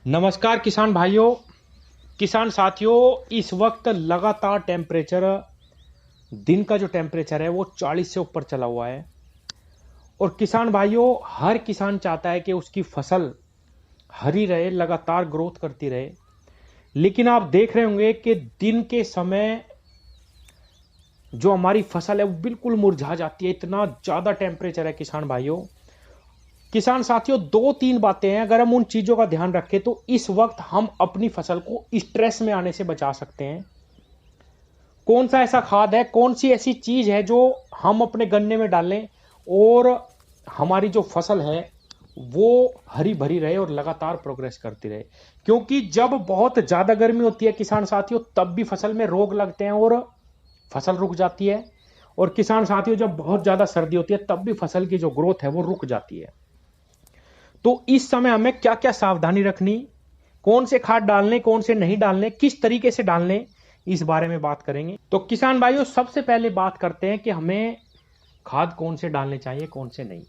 नमस्कार किसान भाइयों, किसान साथियों। इस वक्त लगातार टेम्परेचर, दिन का जो टेम्परेचर है वो 40 से ऊपर चला हुआ है। और किसान भाइयों, हर किसान चाहता है कि उसकी फसल हरी रहे, लगातार ग्रोथ करती रहे। लेकिन आप देख रहे होंगे कि दिन के समय जो हमारी फसल है वो बिल्कुल मुरझा जाती है। इतना ज़्यादा टेम्परेचर है किसान भाइयों। किसान साथियों, दो तीन बातें हैं, अगर हम उन चीजों का ध्यान रखें तो इस वक्त हम अपनी फसल को स्ट्रेस में आने से बचा सकते हैं। कौन सा ऐसा खाद है, कौन सी ऐसी चीज है जो हम अपने गन्ने में डालें और हमारी जो फसल है वो हरी भरी रहे और लगातार प्रोग्रेस करती रहे। क्योंकि जब बहुत ज्यादा गर्मी होती है किसान साथियों, तब भी फसल में रोग लगते हैं और फसल रुक जाती है। और किसान साथियों, जब बहुत ज्यादा सर्दी होती है तब भी फसल की जो ग्रोथ है वो रुक जाती है। तो इस समय हमें क्या क्या सावधानी रखनी, कौन से खाद डालने, कौन से नहीं डालने, किस तरीके से डालने, इस बारे में बात करेंगे। तो किसान भाइयों, सबसे पहले बात करते हैं कि हमें खाद कौन से डालने चाहिए, कौन से नहीं।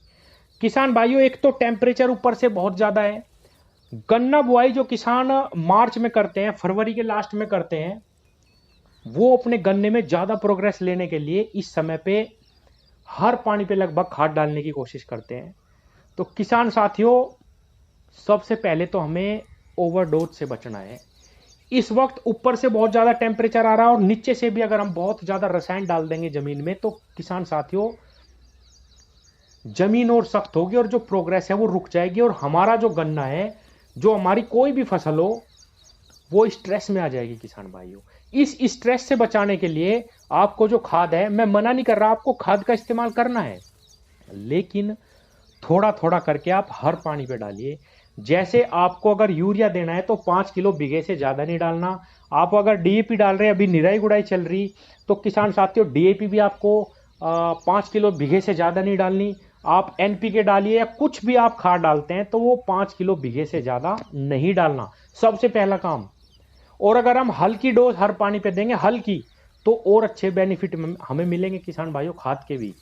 किसान भाइयों, एक तो टेम्परेचर ऊपर से बहुत ज्यादा है। गन्ना बुआई जो किसान मार्च में करते हैं, फरवरी के लास्ट में करते हैं, वो अपने गन्ने में ज्यादा प्रोग्रेस लेने के लिए इस समय पे हर पानी पे लगभग खाद डालने की कोशिश करते हैं। तो किसान साथियों, सबसे पहले तो हमें ओवरडोज से बचना है। इस वक्त ऊपर से बहुत ज्यादा टेम्परेचर आ रहा है और नीचे से भी अगर हम बहुत ज्यादा रसायन डाल देंगे जमीन में तो किसान साथियों, जमीन और सख्त होगी और जो प्रोग्रेस है वो रुक जाएगी और हमारा जो गन्ना है, जो हमारी कोई भी फसल हो, वो स्ट्रेस में आ जाएगी। किसान भाइयों, इस स्ट्रेस से बचाने के लिए आपको जो खाद है, मैं मना नहीं कर रहा, आपको खाद का इस्तेमाल करना है, लेकिन थोड़ा थोड़ा करके आप हर पानी पे डालिए। जैसे आपको अगर यूरिया देना है तो 5 किलो बीघे से ज्यादा नहीं डालना। आप अगर डीएपी डाल रहे हैं, अभी निराई गुड़ाई चल रही, तो किसान साथियों डीएपी भी आपको 5 किलो बीघे से ज्यादा नहीं डालनी। आप एनपीके डालिए या कुछ भी आप खाद डालते हैं तो वो 5 किलो बीघे से ज्यादा नहीं डालना, सबसे पहला काम। और अगर हम हल्की डोज हर पानी पे देंगे, हल्की, तो और अच्छे बेनिफिट हमें मिलेंगे किसान भाइयों खाद के भी।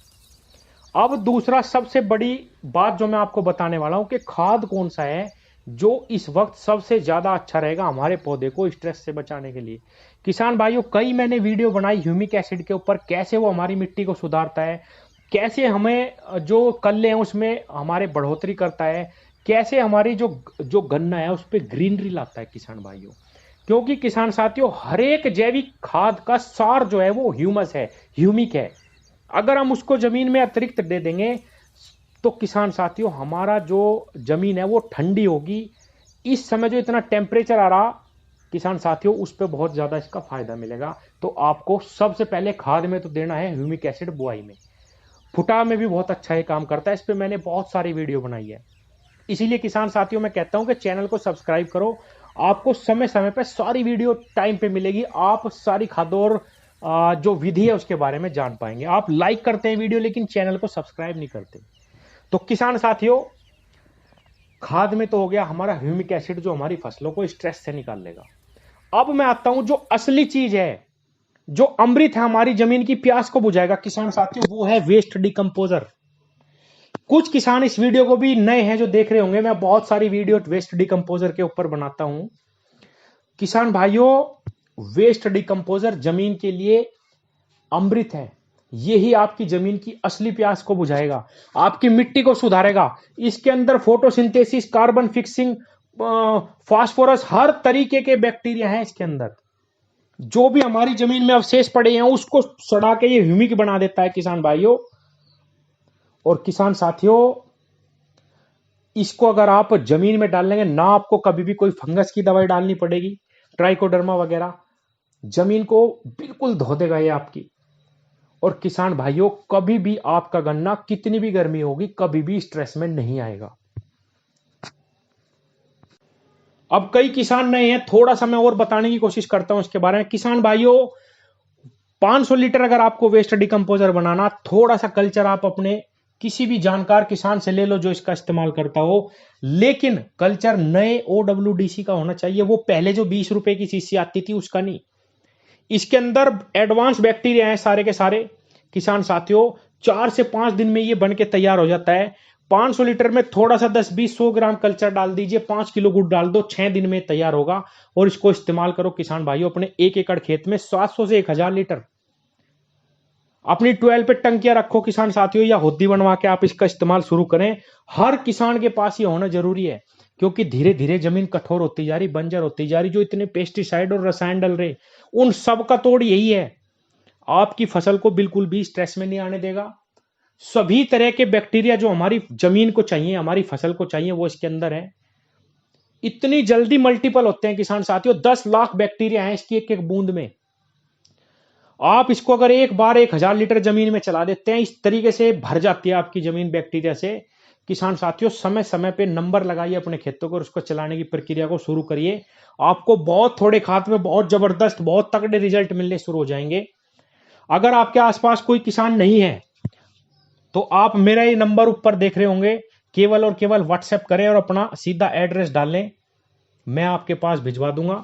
अब दूसरा सबसे बड़ी बात जो मैं आपको बताने वाला हूं कि खाद कौन सा है जो इस वक्त सबसे ज्यादा अच्छा रहेगा हमारे पौधे को स्ट्रेस से बचाने के लिए। किसान भाइयों, कई मैंने वीडियो बनाई ह्यूमिक एसिड के ऊपर, कैसे वो हमारी मिट्टी को सुधारता है, कैसे हमें जो कल्ले हैं उसमें हमारे बढ़ोतरी करता है, कैसे हमारी जो जो गन्ना है उस पर ग्रीनरी लाता है किसान भाइयों। क्योंकि किसान साथियों, हर एक जैविक खाद का सार जो है वो ह्यूमस है, ह्यूमिक है। अगर हम उसको जमीन में अतिरिक्त दे देंगे तो किसान साथियों, हमारा जो जमीन है वो ठंडी होगी। इस समय जो इतना टेम्परेचर आ रहा किसान साथियों, उस पर बहुत ज्यादा इसका फायदा मिलेगा। तो आपको सबसे पहले खाद में तो देना है ह्यूमिक एसिड बुआई में। फुटा में भी बहुत अच्छा ये काम करता है, इस पर मैंने बहुत सारी वीडियो बनाई है। इसीलिए किसान साथियों, मैं कहता हूं कि चैनल को सब्सक्राइब करो, आपको समय समय पर सारी वीडियो टाइम पे मिलेगी। आप सारी खादों और जो विधि है उसके बारे में जान पाएंगे। आप लाइक करते हैं वीडियो लेकिन चैनल को सब्सक्राइब नहीं करते। तो किसान साथियों, खाद में तो हो गया हमारा ह्यूमिक एसिड जो हमारी फसलों को स्ट्रेस से निकाल लेगा। अब मैं आता हूं जो असली चीज है, जो अमृत है, हमारी जमीन की प्यास को बुझाएगा किसान साथियों, वो है वेस्ट डिकम्पोजर। कुछ किसान इस वीडियो को भी नए हैं जो देख रहे होंगे, मैं बहुत सारी वीडियो वेस्ट डिकम्पोजर के ऊपर बनाता हूं। किसान भाइयों, वेस्ट डिकम्पोजर जमीन के लिए अमृत है। यही आपकी जमीन की असली प्यास को बुझाएगा, आपकी मिट्टी को सुधारेगा। इसके अंदर फोटोसिंथेसिस, कार्बन फिक्सिंग, फास्फोरस, हर तरीके के बैक्टीरिया हैं इसके अंदर। जो भी हमारी जमीन में अवशेष पड़े हैं उसको सड़ा के ये ह्यूमिक बना देता है किसान भाइयों। और किसान साथियों, इसको अगर आप जमीन में डाल लेंगे ना, आपको कभी भी कोई फंगस की दवाई डालनी पड़ेगी, ट्राइकोडर्मा वगैरह, जमीन को बिल्कुल धो देगा ये आपकी। और किसान भाइयों, कभी भी आपका गन्ना कितनी भी गर्मी होगी कभी भी स्ट्रेस में नहीं आएगा। अब कई किसान नए हैं, थोड़ा सा मैं और बताने की कोशिश करता हूं इसके बारे में। किसान भाइयों, 500 लीटर अगर आपको वेस्ट डिकम्पोजर बनाना, थोड़ा सा कल्चर आप अपने किसी भी जानकार किसान से ले लो जो इसका इस्तेमाल करता हो, लेकिन कल्चर नए OWDC का होना चाहिए। वो पहले जो 20 रुपए की शीशी आती थी उसका नहीं। इसके अंदर एडवांस बैक्टीरिया हैं सारे के सारे किसान साथियों। 4 से 5 दिन में ये बन के तैयार हो जाता है। 500 लीटर में थोड़ा सा 10-20-100 ग्राम कल्चर डाल दीजिए, 5 किलो गुड़ डाल दो, 6 दिन में तैयार होगा। और इसको इस्तेमाल करो किसान भाइयों अपने 1 एकड़ खेत में 700 से 1000 लीटर। अपनी 12 पे टंकियां रखो किसान साथियों, या होद्दी बनवा के आप इसका इस्तेमाल शुरू करें। हर किसान के पास ये होना जरूरी है, क्योंकि धीरे धीरे जमीन कठोर होती जा रही, बंजर होती जा रही। जो इतने पेस्टिसाइड और रसायन डल रहे, उन सब का तोड़ यही है, आपकी फसल को बिल्कुल भी स्ट्रेस में नहीं आने देगा। सभी तरह के बैक्टीरिया जो हमारी जमीन को चाहिए, हमारी फसल को चाहिए, वो इसके अंदर है। इतनी जल्दी मल्टीपल होते हैं किसान साथियों, 10 लाख बैक्टीरिया हैं इसकी एक एक बूंद में। आप इसको अगर एक बार 1000 लीटर जमीन में चला देते हैं, इस तरीके से भर जाती है आपकी जमीन बैक्टीरिया से। किसान साथियों समय समय पे नंबर लगाइए अपने खेतों को और उसको चलाने की प्रक्रिया को शुरू करिए। आपको बहुत थोड़े खाद में बहुत जबरदस्त, बहुत तगड़े रिजल्ट मिलने शुरू हो जाएंगे। अगर आपके आसपास कोई किसान नहीं है तो आप मेरा ये नंबर ऊपर देख रहे होंगे, केवल और केवल व्हाट्सएप करें और अपना सीधा एड्रेस डालें, मैं आपके पास भिजवा दूंगा।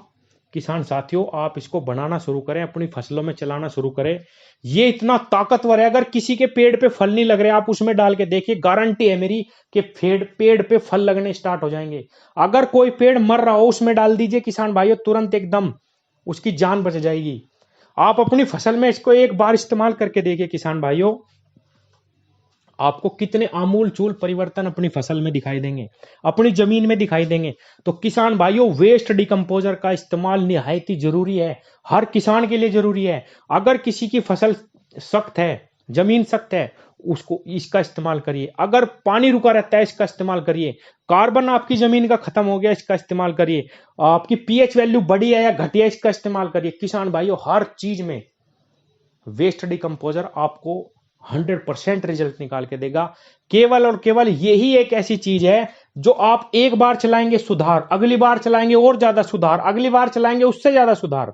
किसान साथियों आप इसको बनाना शुरू करें, अपनी फसलों में चलाना शुरू करें। ये इतना ताकतवर है, अगर किसी के पेड़ पे फल नहीं लग रहे आप उसमें डाल के देखिए, गारंटी है मेरी कि पेड़ पे फल लगने स्टार्ट हो जाएंगे। अगर कोई पेड़ मर रहा हो उसमें डाल दीजिए किसान भाइयों, तुरंत एकदम उसकी जान बच जाएगी। आप अपनी फसल में इसको एक बार इस्तेमाल करके देखिए किसान भाइयों, आपको कितने आमूल चूल परिवर्तन अपनी फसल में दिखाई देंगे, अपनी जमीन में दिखाई देंगे। तो किसान भाइयों वेस्ट डिकम्पोजर का इस्तेमाल निहायत ही जरूरी है, हर किसान के लिए जरूरी है। अगर किसी की फसल सख्त है, जमीन सख्त है, उसको इसका इस्तेमाल करिए। अगर पानी रुका रहता है इसका इस्तेमाल करिए। कार्बन आपकी जमीन का खत्म हो गया इसका इस्तेमाल करिए। आपकी पीएच वैल्यू बढ़ी है या घटी है इसका इस्तेमाल करिए। किसान भाइयों हर चीज में वेस्ट डिकम्पोजर आपको 100% रिजल्ट निकाल के देगा। केवल और केवल यही एक ऐसी चीज है जो आप एक बार चलाएंगे सुधार, अगली बार चलाएंगे और ज्यादा सुधार, अगली बार चलाएंगे उससे ज्यादा सुधार।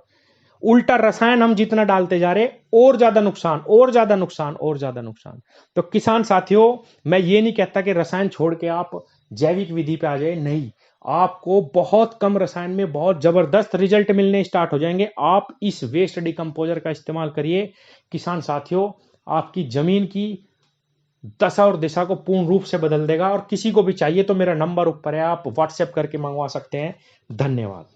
उल्टा रसायन हम जितना डालते जा रहे और ज्यादा नुकसान, और ज्यादा नुकसान, और ज्यादा नुकसान। तो किसान साथियों मैं ये नहीं कहता कि रसायन छोड़ के आप जैविक विधि पे आ जाए, नहीं, आपको बहुत कम रसायन में बहुत जबरदस्त रिजल्ट मिलने स्टार्ट हो जाएंगे। आप इस वेस्ट डिकम्पोजर का इस्तेमाल करिए किसान साथियों, आपकी जमीन की दशा और दिशा को पूर्ण रूप से बदल देगा। और किसी को भी चाहिए तो मेरा नंबर ऊपर है, आप व्हाट्सएप करके मंगवा सकते हैं। धन्यवाद।